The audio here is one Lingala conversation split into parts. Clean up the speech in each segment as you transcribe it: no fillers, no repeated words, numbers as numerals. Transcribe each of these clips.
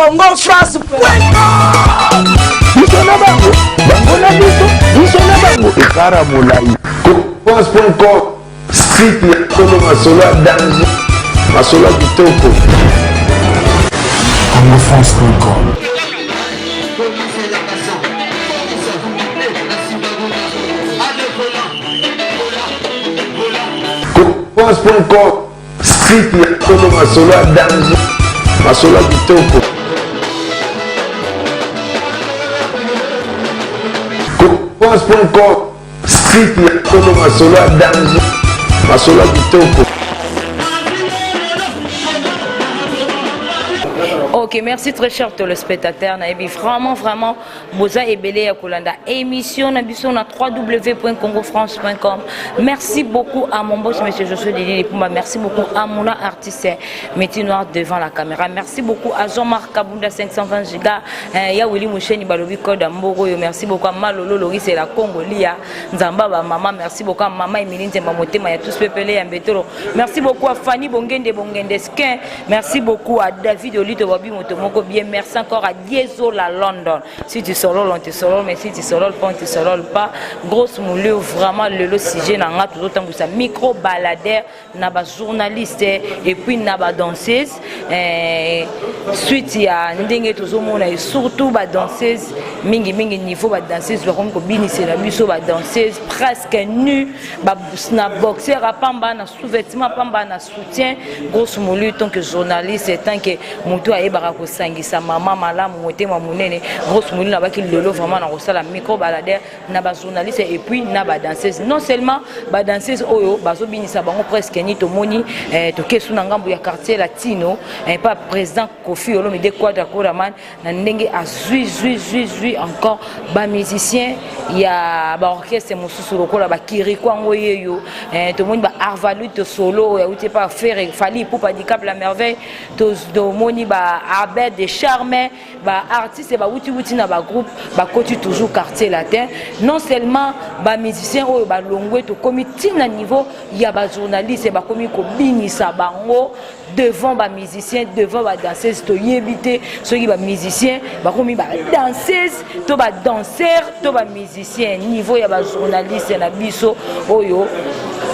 congofrance.com. Biso na bango, bango na biso na bango ekara molai. France.com, site ya tolo masolo ya danger, masolo ya kitoko. Congofrance.com. France.com, site ya tolo masolo ya danger, masolo ya kitoko. France.com, site ya tolo masolo ya danger, masolo ya kitoko. Ok, merci très cher téléspectateurs. Vraiment, Boza et Belé à Kolanda. Émission Nabiso na www.congofrance.com. Merci beaucoup à mon boss, monsieur Josué Didi Pumba. Merci beaucoup à mon artiste Métier Noir devant la caméra. Merci beaucoup à Jean-Marc Kabunda 520 giga. Ya Willy Moucheni Balobi Code Mbogo. Merci beaucoup à Malolo Loris et la Congolia. Nzamba maman. Merci beaucoup à Maman Emiline Zembamote. Maya tous pepele et Mbetoro. Merci beaucoup à Fanny Bongende Bongendesquin. Merci beaucoup à David Olito Wabi Motomoko. Bien, merci encore à Diezola London. Si tu solo, on te solo, mais si tu solo pas, on te solo pas. Grosse moulure, vraiment le sujet n'a pas tout autant que ça. Micro baladeur, naba journaliste et puis naba danseuse. Suite il y a ndenge tozomona et surtout ba danseuse mingi niveau ba danseuse comme ko binisi la biso ba danseuse presque nu ba snap boxer à pamba na sous-vêtement pamba na soutien. Grosse moulure tant que journaliste tant que moto a ebara ko sangisa mama malamu motema munene. Grosse moulure na ba ki lelo vraiment na rosala micro baladeur na ba journaliste et puis na ba danseuse. Non seulement ba danseuse oyo bazo binisa bango presque ni to moni to kesu na ngambo ya quartier latino pas président Kofi Olomide de Quadra Koraman na ndenge azui encore ba musicien ya ba orchestre mususu lokola ba kiriko ngo yeyo to moni ba arvalu to solo ya uti pas faire fali pour pas handicap la merveille to moni ba Abed de Charme ba artiste ba uti na ba groupe ba koti toujours quartier latin. Non seulement ba musicien oyo ba longwe to comité na niveau ya ba journaliste ba komi ko binisa bango devant ba musicien devant ba danseuse to yebité ceux qui ba musicien ba komi ba danseuse to ba danseur to ba musicien niveau ya ba journaliste na biso oyo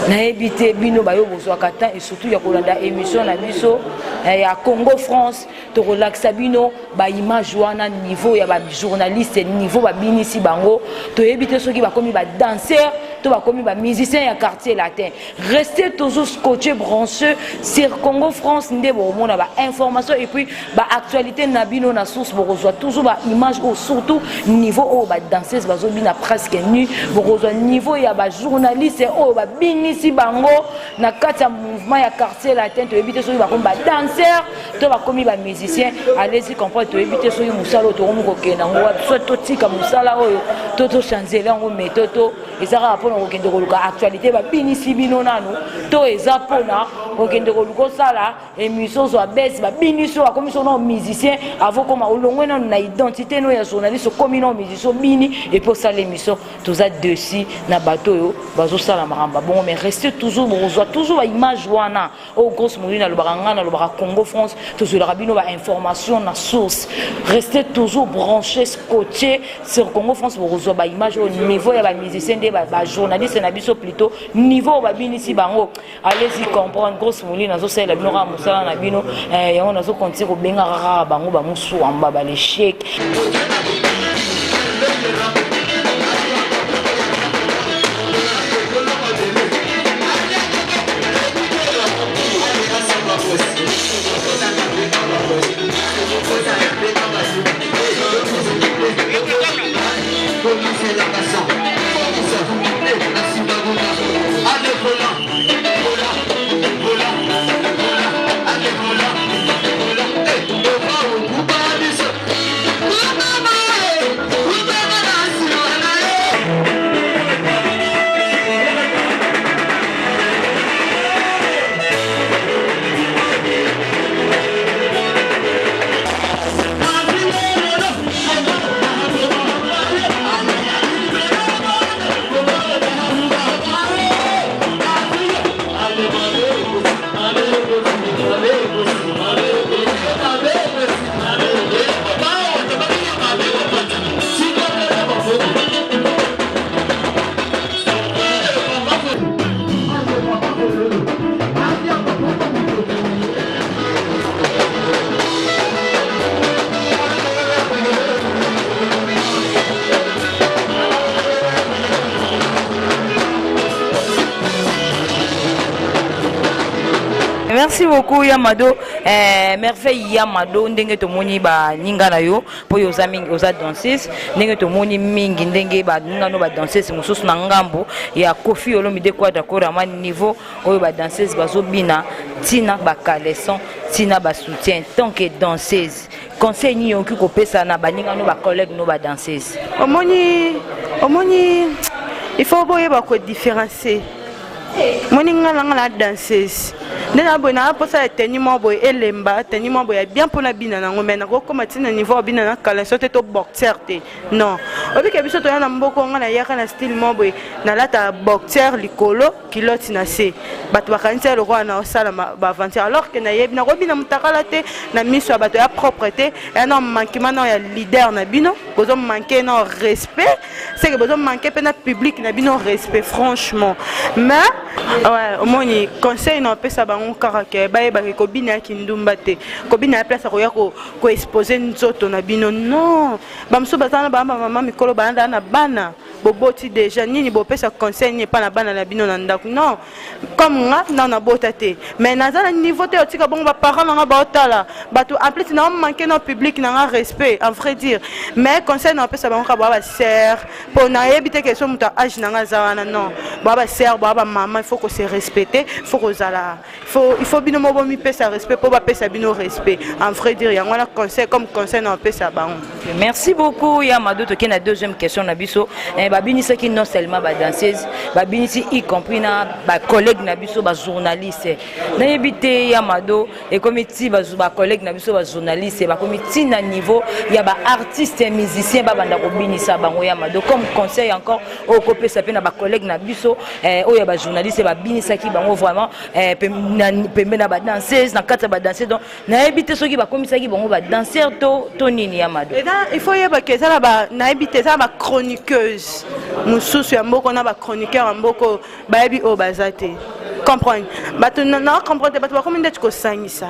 na yebité bino ba yo bozwa kata et surtout ya kolanda émission na biso ya Congo France to relaxa bino ba image wana niveau ya ba journaliste niveau ba binisi bango to yebité ceux qui ba komi ba danseur to ba komi ba musicien ya quartier latin. Restez toujours scotché branché sur Congo France ndebo mona ba information et puis ba actualité na bino na source bo reçoit toujours ba image au surtout niveau au ba danseuse bazo bina presque nu bo reçoit niveau ya ba journaliste au ba binisi bango na kati ya mouvement ya quartier latin to éviter ceux ba comme ba danseur to ba komi ba musicien allez-y comprendre to éviter ceux musala to mu ko kena ngo soit to tika musala oyo to changer ngo méthode ezaka rapona ko kende ko luka actualité ba binisi bino nanu to ezapona ko kende ko luko sala émission so baisse ba biniso ba comme son musicien avant comme olongwe na identité no ya journaliste comme non musicien bini et pour ça l'émission tous à dessus na bateau yo bazo sala maramba bon mais restez toujours bonjour toujours à image wana au grosse moulina le baranga na le bara Congo France toujours le rabino ba information na source restez toujours branchés scotché sur Congo France bonjour ba image au niveau ya ba musicien de ba journaliste na biso plutôt niveau ba binisi bango allez-y comprendre grosse moulina zo sala bino ra musala na bino yango nazo continuer ko benga rara bango ba musu amba ba les chèques. Mama! merci beaucoup Yamado. Merveille Yamado ndenge to moni ba ninga na yo po yo za mingi oza danseuse ndenge to moni mingi ndenge ba ninga no ba danseuse mususu na ngambo ya Kofi Olomide kwa d'accord à niveau oyo ba danseuse bazobina tina ba caleçon tina ba soutien tant que danseuse conseil ni yoki ko pesa na ba ninga no ba collègue no ba danseuse omoni il faut boye ba ko différencier moni ngala ngala danseuse nena bona posa tenir mo boy elemba tenir mo boy bien pour la bina na ngomena ko comme tina niveau bina na kala sote to boxer te non obi ke biso to yana mboko ngala yaka na style mo boy na lata boxer likolo kiloti na se bato bakanisa le roi na osala ba aventure alors que na yebi na ko bina mutakala te na miso bato ya propreté et non manquement na ya leader na bino bozo manquer non respect c'est que bozo manquer pe na public na bino respect franchement mais ouais au moins conseil na pesa bango karake baye ba ko bina kindumba te ko bina place ko ya ko exposer nzoto na bino non bamso batana ba mama mikolo banda na bana boboti déjà nini bo pesa conseil ni pas na bana na bino na ndako non comme nga na bota te mais na za niveau te otika bon ba parents nga ba otala bato en plus na manquer no public na respect en vrai dire mais conseil na pesa bango ka ba sœur pour na ebite que so muta âge na nga za non ba sœur ba maman il faut que se respecter faut que zala il faut bino mo mi pesa respect pour ba pesa bino respect en vrai dire ya ngona conseil comme conseil na pesa bango. Merci beaucoup Yamado. To la deuxième question na biso babinisa qui non seulement ba danseuse babinisi y compris na ba collègue na biso ba journaliste na yebite Yamado et comme ti ba collègue na biso ba journaliste ba comité na niveau ya ba artiste et musicien ba banda ko binisa bango Yamado comme conseil encore au copé ça pe na ba collègue na biso o ya ba journaliste ba binisa ki bango vraiment pembe na ba danseuse na kata ba danseuse donc na yebite soki ba komisa ki bango ba danseur to nini Yamado. Il faut y que ça là na yebite ça ba chroniqueuse mususu ya mboko na ba chroniqueur mboko ba yebi o bazate comprendre bato na comprendre bato ba comme ndeti ko sangisa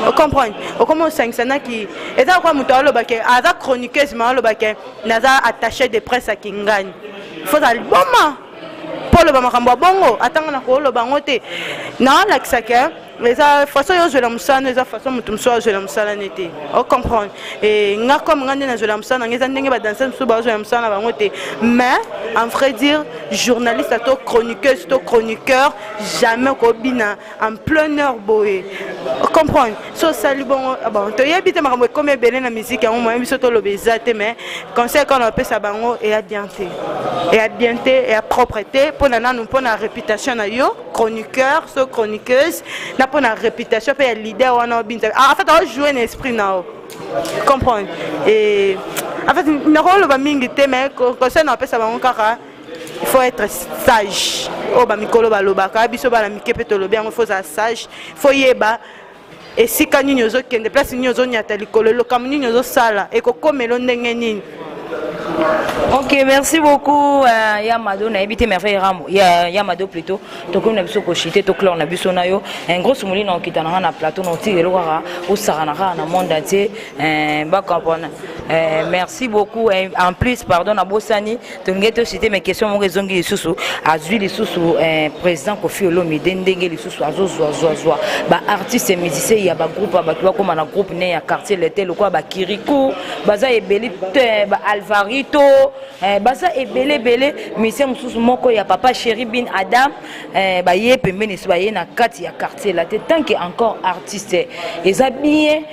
o comprendre o comment sangisa na ki eza kwa muto alo ba ke aza chroniqueuse ma alo ba ke naza attaché de presse à Kingani il faut aller boma pour le makambo bongo atanga na ko lo bango te na la kisaka les façon yo je l'amsana les façon mutum so je l'amsana nete o comprendre et nga comme ngande na je l'amsana ngeza ndenge ba danser so ba je l'amsana bango te mais en vrai dire journaliste to chroniqueuse to chroniqueur jamais ko bina en plein heure boé o comprendre so sali bon bon to yebite makambo comme belé na musique en moi biso to lo bezate mais conseil qu'on appelle ça bango et à bienté et à propreté pour na nous pour la réputation na yo chroniqueur so chroniqueuse pour la réputation pour le leader ou en fait on joue un esprit now comprendre et en fait ne rôle ba mingi te mais conseil na pesa bango kaka il faut être sage o ba mikolo ba lobaka biso ba la mikepe to lobi il faut être sage faut yeba et si quand nous zo kende place nous zo nyata likolo lo kam nous zo sala et ko komelo ndenge nini. Ok, merci beaucoup Yamado. Na habité merveille Ramo. Yamado plutôt. To comme na biso ko chité to clore na biso na yo. Un gros soumuli na kitana na plateau na ti elora o sarana na monde entier. Ba comprendre. Merci beaucoup. En plus pardon na Bosani, to ngeto cité mes questions mon raison ngi susu. Azui li susu président Kofi Olomide ndenge li susu azo ba artiste et musicien ya ba groupe ba to comme na groupe né ya quartier l'été le quoi ba Kirikou, baza ebeli ba Alvarito baza ebele monsieur mususu moko ya papa chéri bin Adam ba ye pembeni so ba ye na kati ya quartier là tant que encore artiste eza bien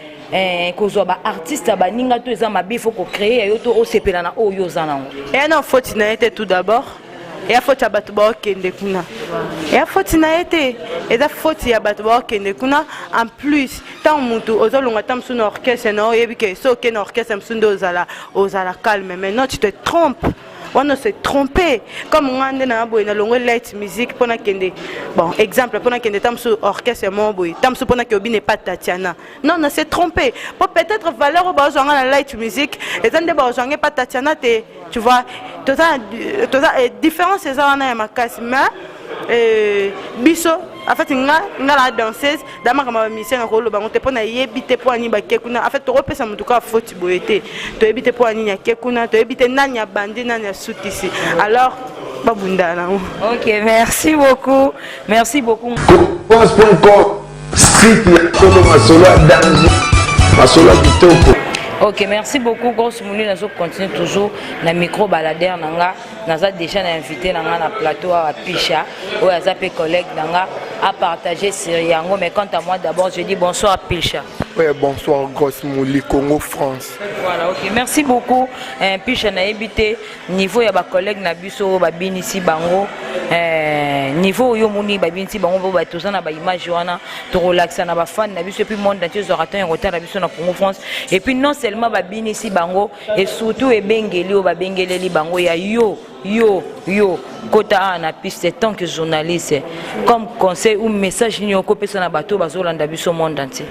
kozwa ba artiste ba ninga to eza mabi faut ko créer yo to o sepela na o yo zana et non faut été tout d'abord et faut ya bato ba okende kuna et faut na été et da faut ya bato ba okende kuna en plus tant mutu ozolonga tam sous orchestre na oyebi ke so ke na orchestre msundo ozala calme mais non tu te trompes. On s'est trompé comme on a na longue light musique pour kende bon exemple pour kende tam sous orchestre mon boy tam sous pour que obi n'est pas Tatiana non on s'est trompé pour peut-être valeur au besoin la light musique et tant de besoin pas Tatiana tu vois tout ça différence c'est ça on a ma casse mais biso en fait nga la danseuse dama kama musicien na kolo bango te pona yebite po ani ba kekuna en fait to repesa mutu ka faute boyete to yebite po ani nya kekuna to yebite nani ya bandi nani ya sutisi alors babunda na. OK, merci beaucoup. Merci beaucoup. Pense.com site ya tolo masolo ya danger masolo ya kitoko. Ok, merci beaucoup. Grosse Mouli, nous continuons toujours dans le micro baladeur. Nous avons déjà invité dans le plateau à Picha, où il y a des collègues à partager Syriango. Mais quant à moi, d'abord, je dis bonsoir à Picha. Oui, bonsoir, Grosse Mouli, Congo, France. Voilà, ok. Merci beaucoup. Picha n'a habité niveau il y a des collègues Nabiso, Babinisi Bango. Niveau yo moni Babinisi Bango, tous na ba image wana, to relaxer na ba fan Nabiso et puis monde entier orateur en retard Nabiso na Congo, France. Et puis non seulement Babinisi Bango et surtout et Bengeli ou Babengeli Bango ya yo kota na piste tant que journaliste comme conseil ou message ni okopé na bateau bazolanda biso monde entier.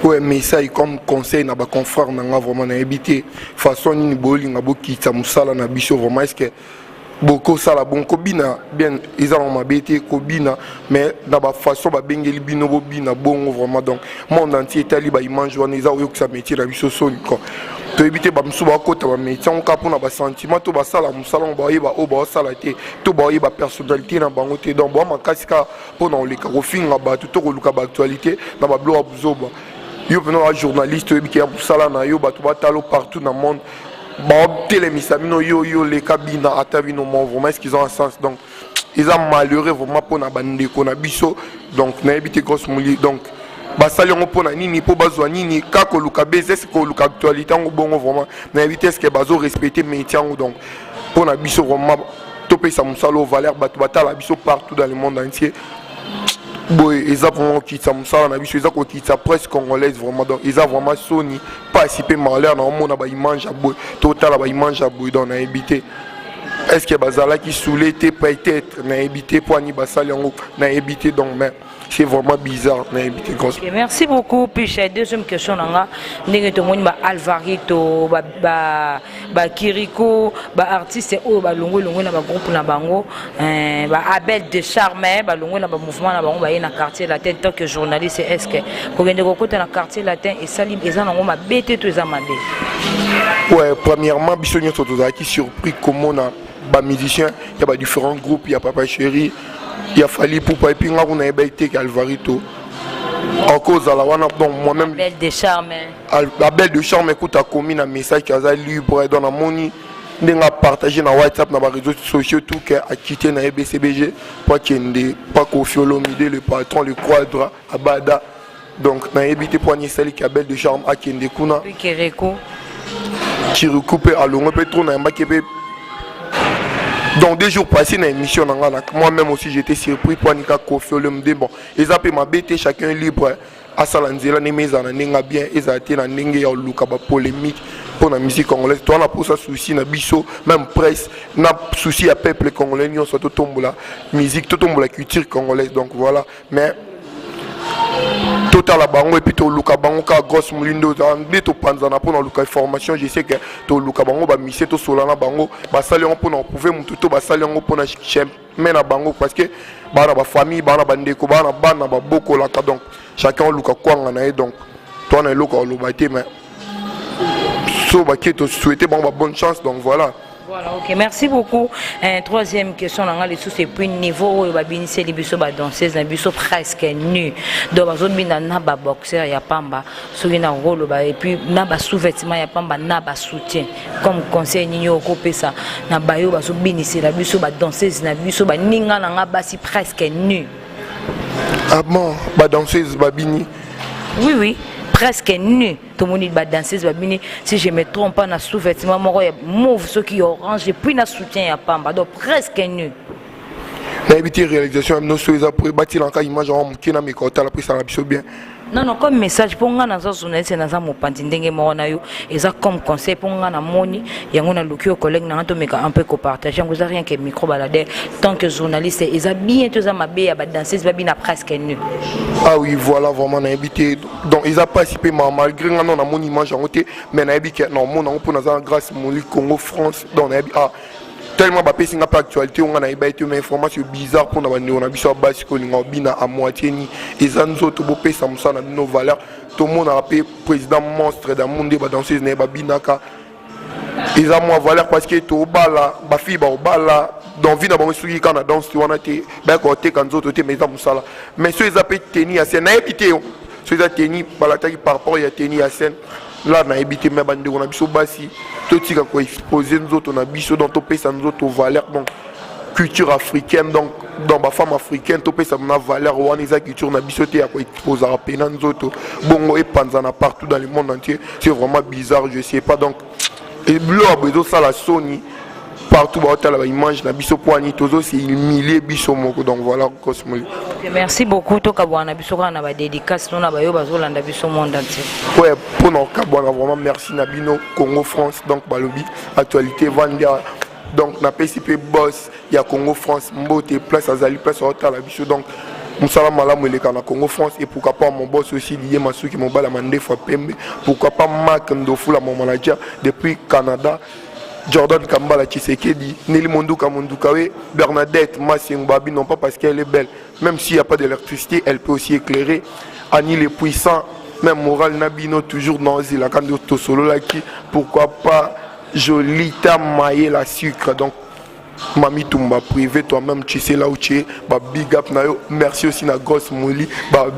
Ouais, mais ça comme conseil na ba confrère na vraiment na habité façon ni bolinga bokita musala na biso vraiment est-ce que beaucoup ça la bon kobina bien ils ont mabété kobina mais na ba façon ba bengeli bino bobina bon vraiment donc monde entier tali ba image wana ils ont eu que ça métier na biso son quoi to éviter ba msuba kota ba métier on ka pona ba sentiment to ba sala musala on ba yeba o ba sala te to ba yeba personnalité na bango te donc ba makasika pona le ka rofinga ba to ko luka ba actualité na ba blo abuzoba yo pena un journaliste qui a sala na yo ba to ba talo partout dans le monde. Bon, télémisamino yo les cabines à Tavino vraiment est-ce qu'ils ont un sens donc ils ont malheureux vraiment pour na bande qu'on a biso donc na habité Grosse Mouli donc ba sali on pour na nini pour bazwa nini ka ko luka beze c'est ko luka actualité on bon vraiment na habité est-ce que bazo respecter métier donc pour na biso vraiment topé ça musalo valeur batu batala biso partout dans le monde entier. Boy, ils ont vraiment quitté ça, ils ont quitté presque congolaise vraiment donc ils ont vraiment Sony participé malheur dans le monde à image à boy total à image à boy dans na habité est-ce que bazala qui soulé peut-être na habité pour ni basali na habité donc mais c'est vraiment bizarre na habité grosse. Merci beaucoup. Puis deuxième question nanga ndenge to moni ba Alvarito ba Kiriko ba artiste o ba longo na ba groupe na bango ba Abel de Charme ba longo na ba mouvement na bango ba na quartier latin tant que journaliste est-ce que ko gende ko kota na quartier latin et salim eza nango ma bête to eza mabe. Ouais, premièrement bisonyo to qui surpris comment na ba musicien il y a ba différents groupes il y a Papa Chéri il a fallu pour pas puis on a été Alvarito en cause à la wana donc moi-même Abel de Charme Abel de Charme écoute a commis un message qui a libre dans la money n'a partagé dans WhatsApp dans les réseaux sociaux tout qui a quitté na BCBG pas qu'il pas Kofiolomide le patron le quadra Abada donc na évité poignet celle qui Abel de Charme a qui ndekuna puis Kiriko recoupé à longue pétro na mbakebe. Donc 2 jours passés dans l'émission, moi-même aussi j'étais surpris pour Nika Kofiolomide. Bon, ils ont pu m'habiter chacun libre à Salanzela, les maisons n'enga bien, ils ont été dans n'enga ya luka ba polémique pour la musique congolaise. Toi on a pour ça souci na biso, même presse, n'a souci à peuple congolais, on soit tout tombe la musique, tout tombe la culture congolaise. Donc voilà, mais total bango et puis to luka bango ka Grosse Moulindo ande to panzana pour na luka information je sais que to luka bango ba mise to solana bango ba sali on pour na pouvoir mutu to ba sali on pour na chemin na bango parce que ba na ba famille ba na bandeko ba na bana ba boko la ka donc chacun luka kwanga na donc toi na luka lobate mais so ba ki to souhaiter bon ba bonne chance donc voilà. Voilà, ok, merci beaucoup. Troisième question, on a les sous, c'est plus niveau où babinissé les biso ba danseuse, les biso presque nu. Donc bazot bina na ba boxeur ya pamba, soki na rôle ba et puis na ba sous-vêtement ya pamba na ba soutien. Comme conseil nini okopé ça, na ba yo bazot binissé la biso ba danseuse na biso ba ninga na nga basi presque nu. Ah bon, ba danseuse babini. Oui. Presque nu. Tout le monde va danser, si je me trompe pas, na sous-vêtement, moi, mauve, ceux qui orange, et puis na soutien à Pamba, donc presque nu. Na éviter réalisation, nous sommes après bâtir en cas image en qui na mes côtés, après ça la bien. Non, comme message pour nga na journaliste na za mopanzi ndenge mo na yo, eza comme conseil pour nga na moni, yango na luki au collègue na to meka un peu ko partager, ngo za rien que micro balade tant que journaliste, eza bien tout ça mabe ya ba danseuse ba bina presque nu. Ah oui, voilà vraiment na éviter donc ils a participé malgré nga na mon image en côté, mais na éviter non mon on pour na za grâce Mouli Congo France donc na ah tellement ba pesi nga pas actualité on a été une information bizarre pour na bande on a biso basi ko linga bina à moitié ni ezanzo to bo pesa musana nos valeurs tout le monde a appelé président monstre dans monde ba danseuse na ba binaka ils ont moins valeur parce que to bala ba fi ba bala dans vie na bango soki kana danse wana te ba ko te kanzo to te mais ça musala mais ceux ils appellent tenir à scène na éviter ceux ils tenir balataki par rapport ya tenir à scène là na éviter mais bande on a biso basi to tika ko exposer nous autres on a biso dans to pesa nous autres valeur donc culture africaine donc dans ma femme africaine to pesa na valeur wana eza culture na biso te ya ko exposer à pena nous autres bongo et panzana partout dans le monde entier c'est vraiment bizarre je sais pas donc et bleu a besoin ça la Sony partout bah la image na biso poani tozo c'est humilié biso moko donc voilà Cosmoli. Merci beaucoup to kabwana biso kana ba dédicace na ba yo bazolanda biso monde entier. Ouais pour nos kabwana vraiment merci na bino Congo France donc balobi actualité Vanda donc na PCP boss ya Congo France mbote place azali place hôtel la biso donc Moussala Malamu le kana Congo France et pourquoi pas mon boss aussi lié Masuki mon bala mande fois pembe pourquoi pas Mark Ndofula mon manager depuis Canada Jordan Kambala Tshisekedi, Nelly Monduka Mondukawe, Bernadette Massingbabi, non pas parce qu'elle est belle, même s'il n'y a pas d'électricité, elle peut aussi éclairer. Annie les puissants, même Moral Nabino, toujours dans la candidature solo là qui, pourquoi pas Jolita Maye la sucre. Donc, Mami Tumba privé, toi-même tu sais là où tu es, bah big up nayo, merci aussi na grosse mouli, bah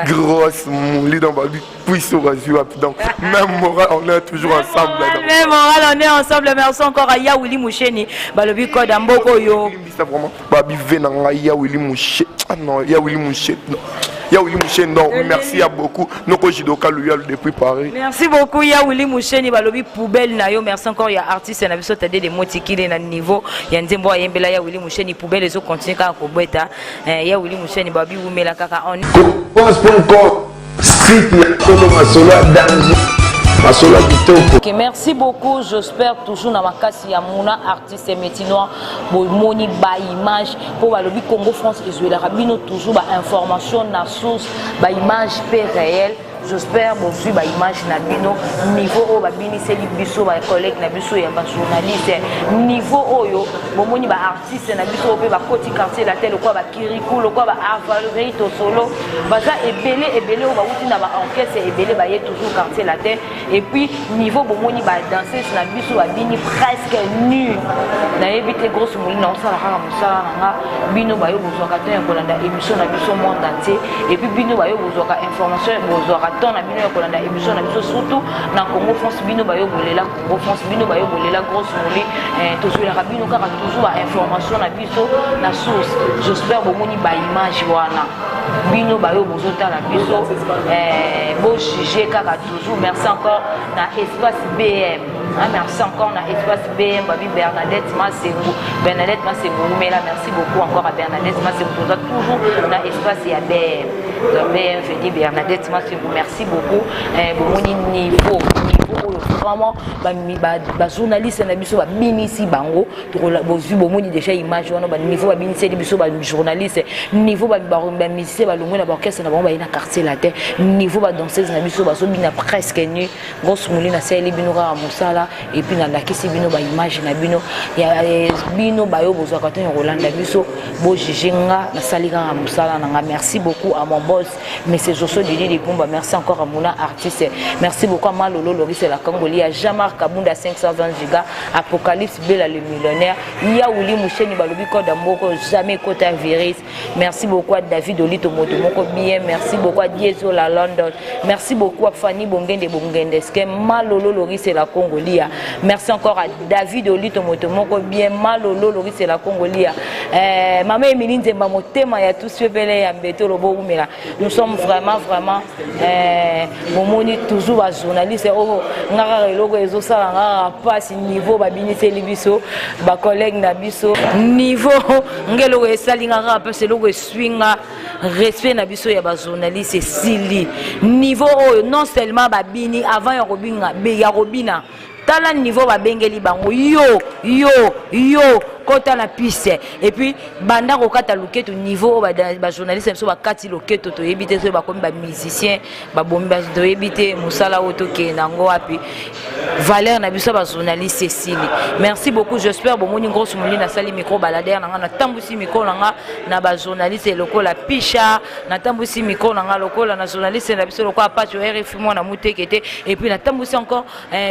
grosse mouli dans babi puissant donc même moral on est toujours ensemble là. Même moral on est ensemble, merci encore à Yaouli Moucheni, bah le biko d'amboko yo. Ça vraiment, babi venanga Yaouli Moucheni, ah non Yaouli Moucheni. Yaouli Moucheni, donc merci à beaucoup. Noko Jidoka Loyal depuis Paris. Merci beaucoup Yaouli Moucheni, balobi poubelle nayo, merci encore ya artiste na biso tade des motikile na niveau. Nzembo ayembela Yaouli Moucheni poubelle les autres continuent à kobeta Yaouli Moucheni babi wumela kaka on Okay, merci beaucoup, j'espère toujours dans ma casse Yamuna artiste métinois moni ba image pour le Congo France et je rabino toujours ba information na source ba image peu réelle. J'espère bon suivre ba image na bino niveau o ba bini seli biso ba collègue na biso ya ba journaliste niveau oyo bomoni ba artiste na biso pe ba koti quartier la telle quoi ba kirikou lo quoi ba avalori to solo baza ebele o ba wuti na ba enquête ebele ba ye toujours quartier la tête et puis niveau bomoni ba danseuse na biso ba bini presque nu na éviter grosse mouli na sala kala musala nga bino ba yo bozwaka te kolanda émission na biso monde entier et puis bino ba yo bozwaka information bozwaka dans la bino kolanda émission na biso surtout na Congo France bino bayo bolela Congo France bino bayo bolela grosse mouli toujours la bino kaka toujours information na biso na source j'espère bomoni ba image wana bino bayo bozota la biso bo juger kaka toujours merci encore na espace BM merci encore na espace BM babi Bernadette Massengou mais là merci beaucoup encore à Bernadette Massengou toujours na espace ya BM je dis Bernadette Massengou merci beaucoup bon niveau vraiment ba journaliste na biso ba binisi bango to bozu bomoni déjà image wana ba niveau ba binisi biso ba journaliste niveau ba musicien ba longo na ba orchestre na bango ba ina quartier la terre niveau ba danseuse na biso ba so bina presque nu grosse mouli na seli bino ka musala et puis na lakisi bino ba image na bino ya bino ba yo bozwa ka ton Rolanda biso bo jijenga na salika musala na nga merci beaucoup à mon boss monsieur Josso Didi Likumba merci encore à Mouna artiste merci beaucoup à Malolo Loris la Congolais à Jean-Marc Kabunda 520 giga Apocalypse Bella le millionnaire Yaouli Moucheni balobi code moko jamais Kota Virus merci beaucoup à David Olito Motomoko bien merci beaucoup à Dieso la London merci beaucoup à Fanny Bongende Bongendeske Malolo Loris la Congolais merci encore à David Olito Motomoko bien Malolo Loris la Congolais maman Emilie Nzemba motema ya tous ceux belé ya mbeto lobo umela nous sommes vraiment momoni toujours à journaliste oh ngara logo ezo sala ngara passe niveau ba biniseli biso ba collègue na biso niveau ngelo esali ngara passe logo swinga respect na biso ya ba journaliste sili niveau oh non seulement ba bini avant ya robinga be ya robina tala niveau ba bengeli bango yo kota na piste et puis banda ko kata loketo niveau ba journaliste so ba kati loketo to yebite so ba komi ba musicien ba bombi ba to yebite musala oto ke nango api valeur na biso ba journaliste Cécile. Merci beaucoup, j'espère bon moni grosse moni na sali micro balader na tambusi micro na ba journaliste lokola Picha na tambusi micro na lokola na journaliste na biso lokola Pacho RFI mo na mutekete et puis na tambusi encore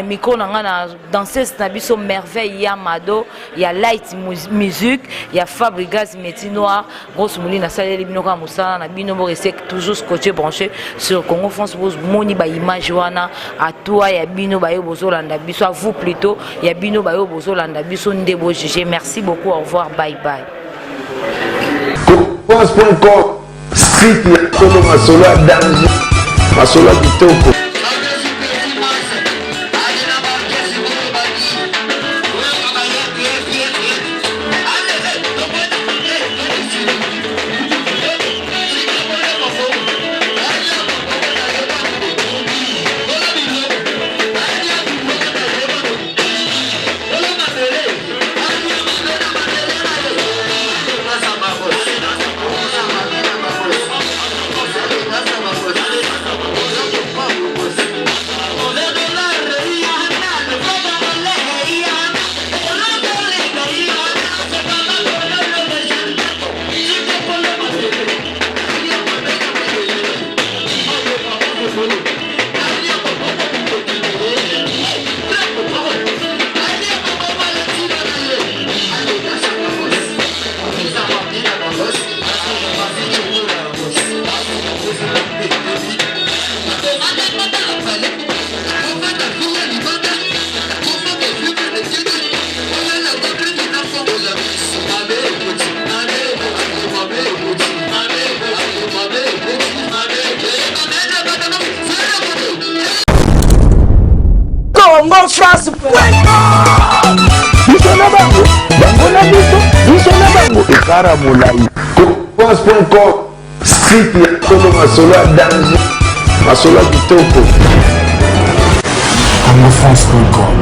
micro na danseuse na biso merveille ya Mado ya Light Music ya Fabrigas Métier Noir grosse moni na sali bino ka musala na bino mo rester toujours scotché branché sur Congo France Bose moni ba image wana à toi ya bino ba yo bozolanda biso à vous plutôt ya bino ba yo bozolanda biso ndebo juger. Merci beaucoup, au revoir, bye bye. France.com site ya kono masolo ya danger masolo ya kitoko. Congo France biso na bango bango na biso na bango ekara molai. France.com site ya kono masolo ya danger masolo ya kitoko. CongoFrance.com